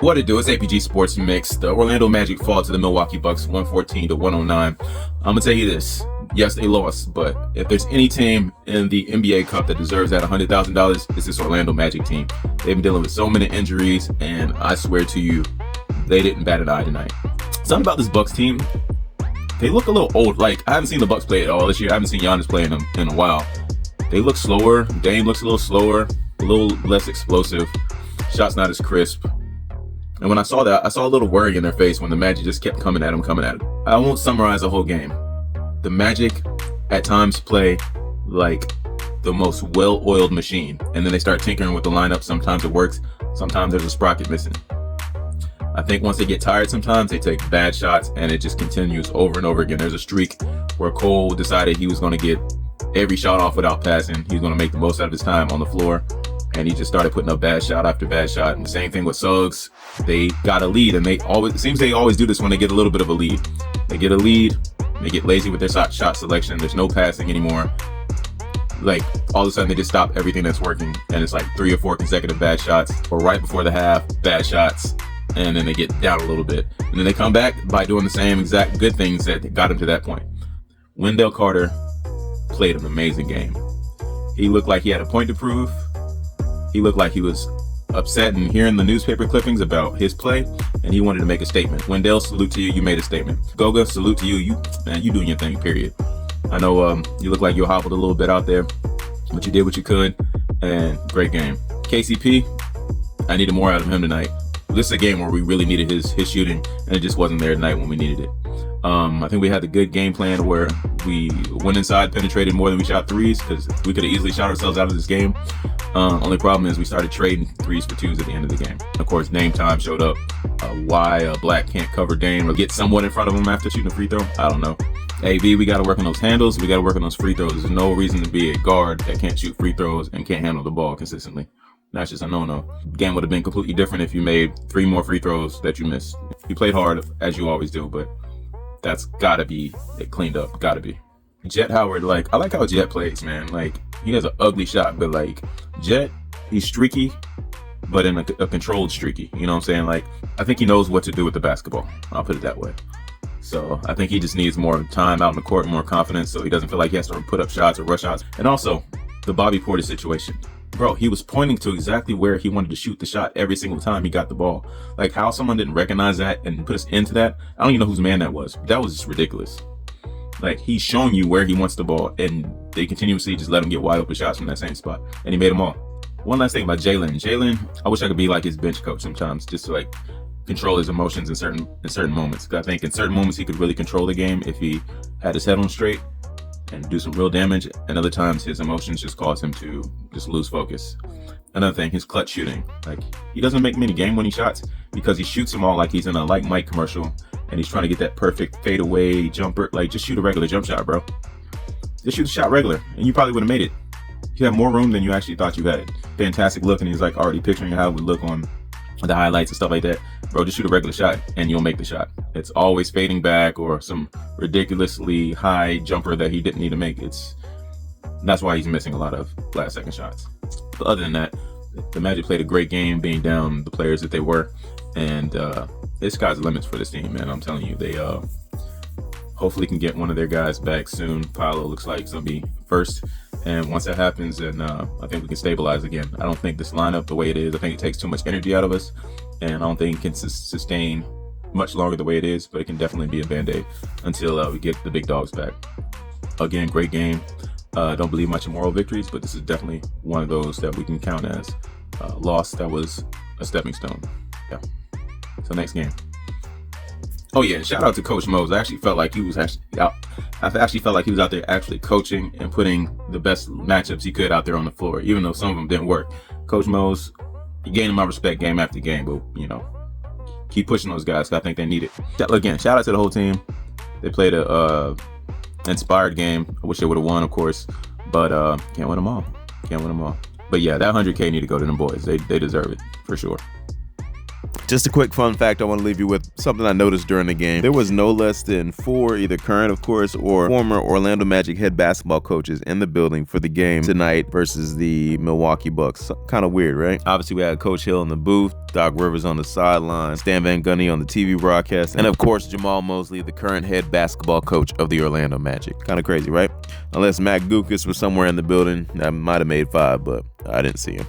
What it do? It's APG Sports Mix. The Orlando Magic fall to the Milwaukee Bucks 114-109. I'm gonna tell you this. Yes, they lost, but if there's any team in the NBA Cup that deserves that $100,000, it's this Orlando Magic team. They've been dealing with so many injuries, and I swear to you, they didn't bat an eye tonight. Something about this Bucks team, they look a little old. Like, I haven't seen the Bucks play at all this year. I haven't seen Giannis play in them in a while. They look slower. Dame looks a little slower, a little less explosive. Shot's not as crisp. And when I saw that, I saw a little worry in their face when the Magic just kept coming at him. I won't summarize the whole game. The Magic at times play like the most well-oiled machine, and then they start tinkering with the lineup. Sometimes it works, sometimes there's a sprocket missing. I think once they get tired, sometimes they take bad shots, and it just continues over and over again. There's a streak where Cole decided he was going to get every shot off without passing. He was going to make the most out of his time on the floor. And he just started putting up bad shot after bad shot. And the same thing with Suggs. They got a lead, and it seems they always do this when they get a little bit of a lead. They get a lead, they get lazy with their shot selection. There's no passing anymore. Like, all of a sudden they just stop everything that's working, and it's like 3 or 4 consecutive bad shots, or right before the half, bad shots, and then they get down a little bit. And then they come back by doing the same exact good things that got them to that point. Wendell Carter played an amazing game. He looked like he had a point to prove. He looked like he was upset and hearing the newspaper clippings about his play, and he wanted to make a statement. Wendell, salute to you. You made a statement. Goga, salute to you. You doing your thing, period. I know you look like you hobbled a little bit out there, but you did what you could, and great game. KCP, I needed more out of him tonight. This is a game where we really needed his shooting, and it just wasn't there tonight when we needed it. I think we had a good game plan where we went inside, penetrated more than we shot threes, because we could have easily shot ourselves out of this game. Only problem is we started trading threes for twos at the end of the game. Of course, Dame time showed up. Why Black can't cover Dame or get somewhat in front of him after shooting a free throw, I don't know. Hey, B, we got to work on those handles. We got to work on those free throws. There's no reason to be a guard that can't shoot free throws and can't handle the ball consistently. That's just a no-no. Game would have been completely different if you made 3 more free throws that you missed. You played hard, as you always do, but that's got to be cleaned up. Got to be. Jet Howard, I like how Jet plays, man. He has an ugly shot, but Jet, he's streaky, but in a controlled streaky. You know what I'm saying? I think he knows what to do with the basketball. I'll put it that way. So I think he just needs more time out in the court, more confidence, so he doesn't feel like he has to put up shots or rush shots. And also, the Bobby Portis situation. Bro, he was pointing to exactly where he wanted to shoot the shot every single time he got the ball. How someone didn't recognize that and put us into that, I don't even know whose man that was. That was just ridiculous. He's showing you where he wants the ball, and they continuously just let him get wide open shots from that same spot, and he made them all. One last thing about Jalen, I wish I could be like his bench coach sometimes, just to control his emotions in certain moments. 'Cause I think in certain moments he could really control the game if he had his head on straight and do some real damage, and other times his emotions just cause him to just lose focus. Another thing, his clutch shooting. He doesn't make many game-winning shots because he shoots them all like he's in a Like Mike commercial, and he's trying to get that perfect fadeaway jumper. Just shoot a regular jump shot, bro. Just shoot the shot regular, and you probably would have made it. You have more room than you actually thought you had. Fantastic look, and he's already picturing how it would look on the highlights and stuff like that. Bro, just shoot a regular shot, and you'll make the shot. It's always fading back or some ridiculously high jumper that he didn't need to make. That's why he's missing a lot of last-second shots. But other than that, the Magic played a great game being down the players that they were, and it's sky's the limits for this team, man. I'm telling you, they hopefully can get one of their guys back soon. Paolo looks like he's gonna be first, and once that happens, then I think we can stabilize again. I don't think this lineup the way it is, I think it takes too much energy out of us, and I don't think it can sustain much longer the way it is, but it can definitely be a band-aid until we get the big dogs back. Again, great game. Don't believe much in moral victories, but this is definitely one of those that we can count as a loss that was a stepping stone. Yeah. So next game. Oh yeah, shout out to Coach Mose. I actually felt like he was out. I actually felt like he was out there actually coaching and putting the best matchups he could out there on the floor, even though some of them didn't work. Coach Mose, he gained my respect game after game, but keep pushing those guys, 'cause I think they need it. Again, shout out to the whole team. They played a inspired game. I wish they would have won, of course, but can't win them all. But yeah, that 100K need to go to them boys. They deserve it for sure. Just a quick fun fact I want to leave you with, something I noticed during the game. There was no less than 4 either current, of course, or former Orlando Magic head basketball coaches in the building for the game tonight versus the Milwaukee Bucks. Kind of weird, right? Obviously, we had Coach Hill in the booth, Doc Rivers on the sideline, Stan Van Gundy on the TV broadcast, and of course, Jamal Mosley, the current head basketball coach of the Orlando Magic. Kind of crazy, right? Unless Matt Guokas was somewhere in the building, that might have made 5, but I didn't see him.